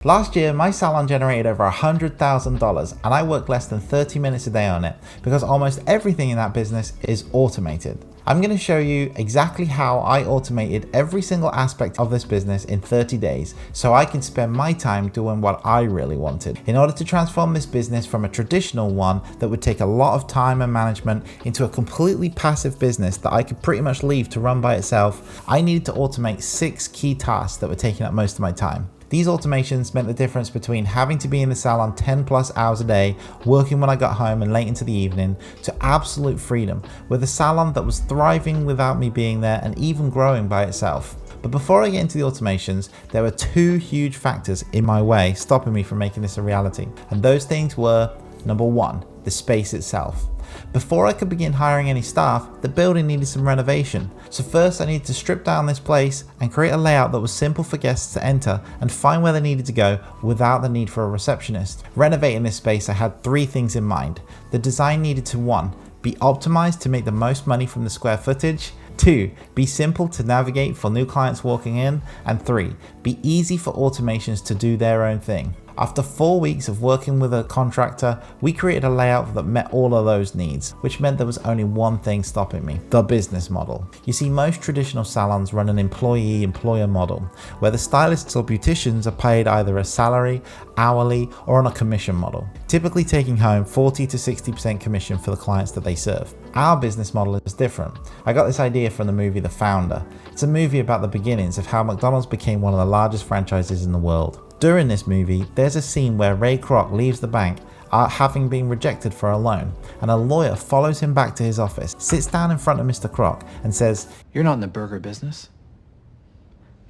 Last year, my salon generated over $100,000 and I work less than 30 minutes a day on it because almost everything in that business is automated. I'm going to show you exactly how I automated every single aspect of this business in 30 days so I can spend my time doing what I really wanted. In order to transform this business from a traditional one that would take a lot of time and management into a completely passive business that I could pretty much leave to run by itself, I needed to automate 6 key tasks that were taking up most of my time. These automations meant the difference between having to be in the salon 10 plus hours a day, working when I got home and late into the evening, to absolute freedom, with a salon that was thriving without me being there and even growing by itself. But before I get into the automations, there were 2 huge factors in my way stopping me from making this a reality. And those things were, number 1, the space itself. Before I could begin hiring any staff, the building needed some renovation. So first I needed to strip down this place and create a layout that was simple for guests to enter and find where they needed to go without the need for a receptionist. Renovating this space, I had 3 things in mind. The design needed to 1, be optimized to make the most money from the square footage, 2, be simple to navigate for new clients walking in, and 3, be easy for automations to do their own thing. After 4 weeks of working with a contractor, we created a layout that met all of those needs, which meant there was only one thing stopping me: the business model. You see, most traditional salons run an employee-employer model, where the stylists or beauticians are paid either a salary, hourly, or on a commission model, typically taking home 40 to 60% commission for the clients that they serve. Our business model is different. I got this idea from the movie The Founder. It's a movie about the beginnings of how McDonald's became one of the largest franchises in the world. During this movie, there's a scene where Ray Kroc leaves the bank having been rejected for a loan, and a lawyer follows him back to his office, sits down in front of Mr. Kroc and says, "You're not in the burger business.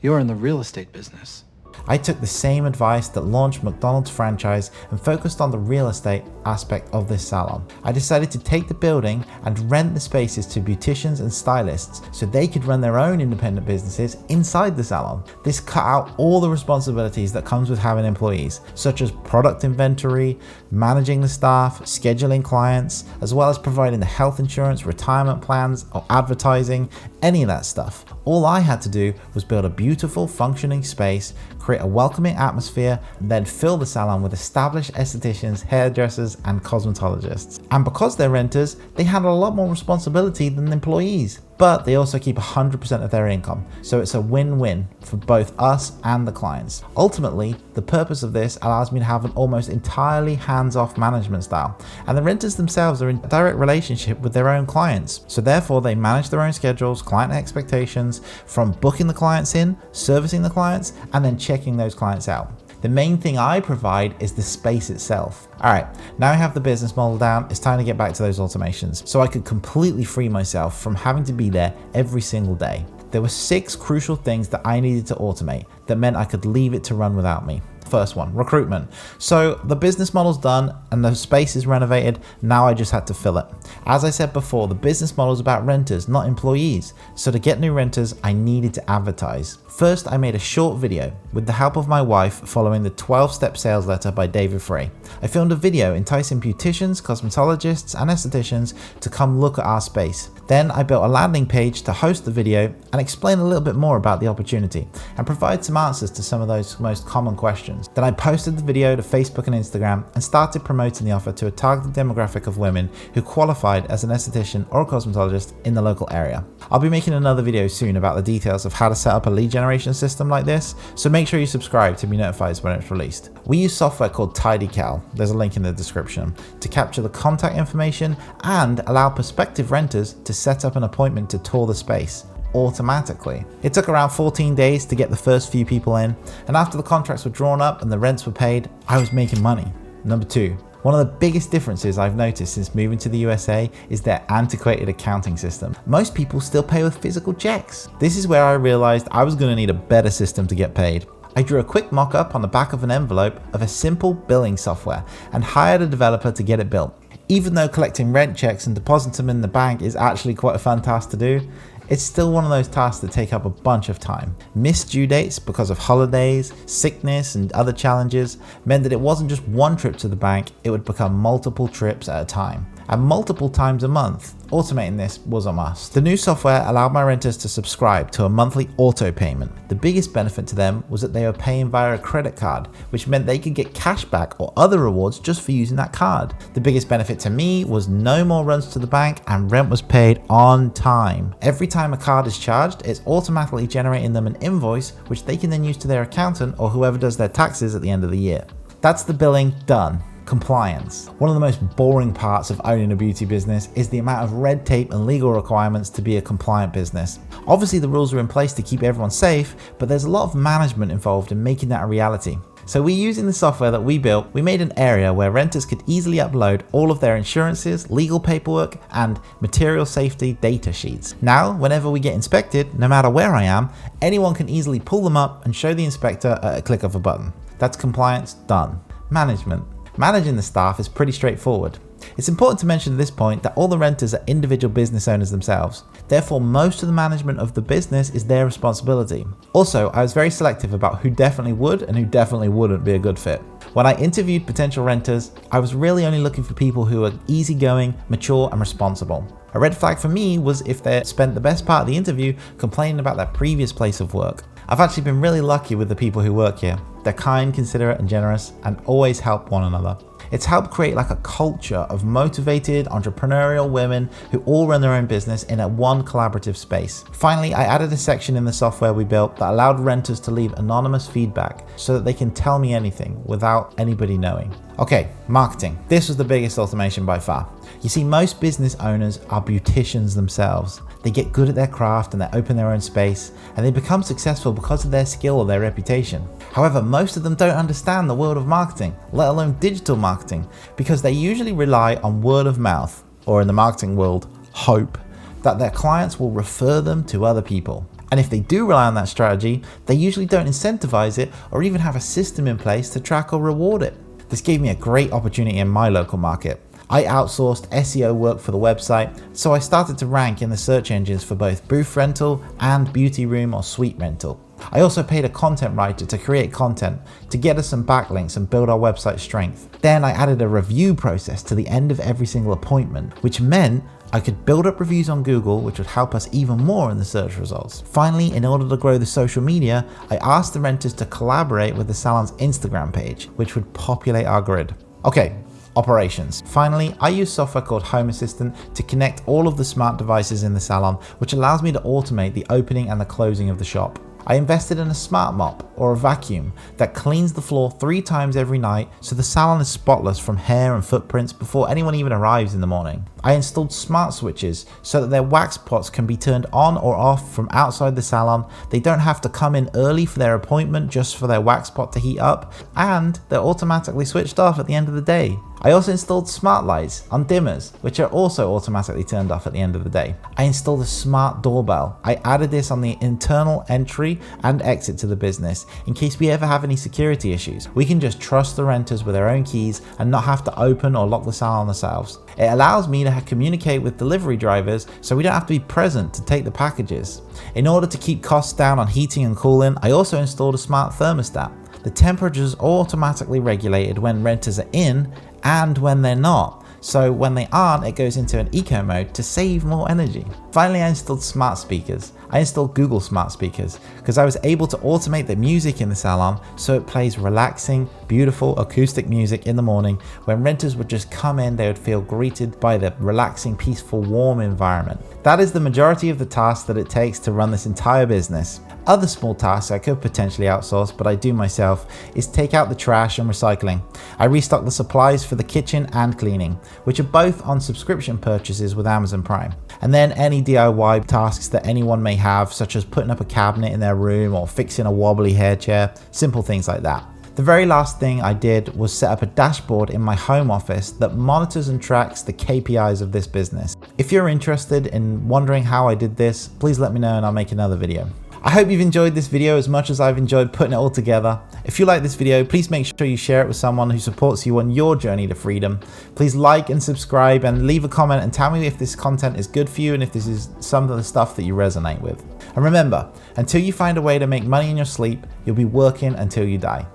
You're in the real estate business." I took the same advice that launched McDonald's franchise and focused on the real estate aspect of this salon. I decided to take the building and rent the spaces to beauticians and stylists so they could run their own independent businesses inside the salon. This cut out all the responsibilities that comes with having employees, such as product inventory, managing the staff, scheduling clients, as well as providing the health insurance, retirement plans, or advertising, any of that stuff. All I had to do was build a beautiful, functioning space, create a welcoming atmosphere, and then fill the salon with established estheticians, hairdressers, and cosmetologists. And because they're renters, they handle a lot more responsibility than employees, but they also keep 100% of their income. So it's a win-win for both us and the clients. Ultimately, the purpose of this allows me to have an almost entirely hands-off management style, and the renters themselves are in direct relationship with their own clients. So therefore, they manage their own schedules, client expectations, from booking the clients in, servicing the clients, and then checking those clients out. The main thing I provide is the space itself. Alright, now I have the business model down, it's time to get back to those automations so I could completely free myself from having to be there every single day. There were 6 crucial things that I needed to automate that meant I could leave it to run without me. First one, recruitment. So the business model's done and the space is renovated, now I just had to fill it. As I said before, the business model is about renters, not employees. So to get new renters, I needed to advertise. First, I made a short video with the help of my wife following the 12-step sales letter by David Frey. I filmed a video enticing beauticians, cosmetologists, and estheticians to come look at our space. Then I built a landing page to host the video and explain a little bit more about the opportunity and provide some answers to some of those most common questions. Then I posted the video to Facebook and Instagram and started promoting the offer to a targeted demographic of women who qualified as an esthetician or a cosmetologist in the local area. I'll be making another video soon about the details of how to set up a lead generation system like this, so make sure you subscribe to be notified when it's released. We use software called TidyCal, there's a link in the description, to capture the contact information and allow prospective renters to set up an appointment to tour the space automatically. It took around 14 days to get the first few people in, and after the contracts were drawn up and the rents were paid, I was making money. Number 2. One of the biggest differences I've noticed since moving to the USA is their antiquated accounting system. Most people still pay with physical checks. This is where I realized I was going to need a better system to get paid. I drew a quick mock-up on the back of an envelope of a simple billing software and hired a developer to get it built. Even though collecting rent checks and depositing them in the bank is actually quite a fun task to do, it's still one of those tasks that take up a bunch of time. Missed due dates because of holidays, sickness, and other challenges meant that it wasn't just one trip to the bank, it would become multiple trips at a time, and multiple times a month. automating this was a must. The new software allowed my renters to subscribe to a monthly auto payment. The biggest benefit to them was that they were paying via a credit card, which meant they could get cash back or other rewards just for using that card. The biggest benefit to me was no more runs to the bank and rent was paid on time. Every time a card is charged, it's automatically generating them an invoice, which they can then use to their accountant or whoever does their taxes at the end of the year. That's the billing done. Compliance. One of the most boring parts of owning a beauty business is the amount of red tape and legal requirements to be a compliant business. Obviously the rules are in place to keep everyone safe, but there's a lot of management involved in making that a reality. So using the software that we built, we made an area where renters could easily upload all of their insurances, legal paperwork, and material safety data sheets. Now, whenever we get inspected, no matter where I am, anyone can easily pull them up and show the inspector at a click of a button. That's compliance done. Management. Managing the staff is pretty straightforward. It's important to mention at this point that all the renters are individual business owners themselves. Therefore, most of the management of the business is their responsibility. Also, I was very selective about who definitely would and who definitely wouldn't be a good fit. When I interviewed potential renters, I was really only looking for people who are easygoing, mature, and responsible. A red flag for me was if they spent the best part of the interview complaining about their previous place of work. I've actually been really lucky with the people who work here. They're kind, considerate, and generous, and always help one another. It's helped create like a culture of motivated, entrepreneurial women who all run their own business in a one collaborative space. Finally, I added a section in the software we built that allowed renters to leave anonymous feedback so that they can tell me anything without anybody knowing. Okay, marketing. This was the biggest automation by far. You see, most business owners are beauticians themselves. They get good at their craft and they open their own space, and they become successful because of their skill or their reputation. However, most of them don't understand the world of marketing, let alone digital marketing, because they usually rely on word of mouth, or in the marketing world, hope, that their clients will refer them to other people. And if they do rely on that strategy, they usually don't incentivize it or even have a system in place to track or reward it. This gave me a great opportunity in my local market. I outsourced SEO work for the website, so I started to rank in the search engines for both booth rental and beauty room or suite rental. I also paid a content writer to create content to get us some backlinks and build our website strength. Then I added a review process to the end of every single appointment, which meant I could build up reviews on Google, which would help us even more in the search results. Finally, in order to grow the social media, I asked the renters to collaborate with the salon's Instagram page, which would populate our grid. Okay. Operations. Finally, I use software called Home Assistant to connect all of the smart devices in the salon, which allows me to automate the opening and the closing of the shop. I invested in a smart mop or a vacuum that cleans the floor 3 times every night so the salon is spotless from hair and footprints before anyone even arrives in the morning. I installed smart switches so that their wax pots can be turned on or off from outside the salon. They don't have to come in early for their appointment just for their wax pot to heat up, and they're automatically switched off at the end of the day. I also installed smart lights on dimmers, which are also automatically turned off at the end of the day. I installed a smart doorbell. I added this on the internal entry and exit to the business in case we ever have any security issues. We can just trust the renters with their own keys and not have to open or lock the salon ourselves. It allows me to communicate with delivery drivers so we don't have to be present to take the packages. In order to keep costs down on heating and cooling, I also installed a smart thermostat. The temperature is automatically regulated when renters are in and when they're not. So when they aren't, it goes into an eco mode to save more energy. Finally, I installed smart speakers. I installed Google smart speakers because I was able to automate the music in the salon so it plays relaxing, beautiful acoustic music in the morning. When renters would just come in, they would feel greeted by the relaxing, peaceful, warm environment. That is the majority of the tasks that it takes to run this entire business. Other small tasks I could potentially outsource, but I do myself, is take out the trash and recycling. I restock the supplies for the kitchen and cleaning, which are both on subscription purchases with Amazon Prime. And then any DIY tasks that anyone may have, such as putting up a cabinet in their room or fixing a wobbly hair chair, simple things like that. The very last thing I did was set up a dashboard in my home office that monitors and tracks the KPIs of this business. If you're interested in wondering how I did this, please let me know and I'll make another video. I hope you've enjoyed this video as much as I've enjoyed putting it all together. If you like this video, please make sure you share it with someone who supports you on your journey to freedom. Please like and subscribe and leave a comment and tell me if this content is good for you and if this is some of the stuff that you resonate with. And remember, until you find a way to make money in your sleep, you'll be working until you die.